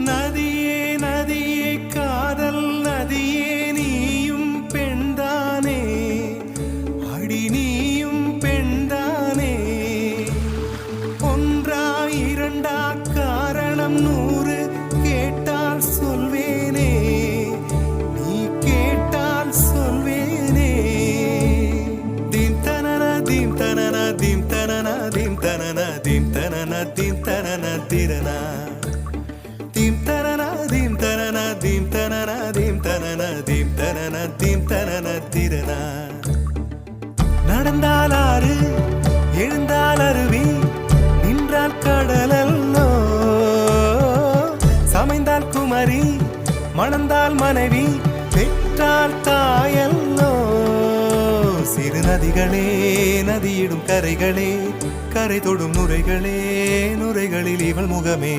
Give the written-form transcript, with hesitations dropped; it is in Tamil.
நதியே நதியே காதல் நதியே நீயும் பெண்தானே அடி நீயும் பெண்தானே ஒன்றா இரண்டா காரணம் 100 கேட்டால் சொல்வேனே நீ கேட்டால் சொல்வேனே தீம் தனன தீம் தனன தீம் தனன தீம் தனன தீம் தனன தீம் தனன திரனா தீம் தனன தீம் தனன தீம் தனன தீம் தனன தீம் தனன தீம் தனன திரனா நடந்தால் ஆறு எழுந்தால் அருவி நின்றால் கடலல்லோ சமைந்தால் குமரி மணந்தால் மனைவி பெற்றால் தாயல்லோ சிறு நதிகளே நதியிடும் கரைகளே கரை தொடும் நுரைகளே நுரைகளில் இவள் முகமே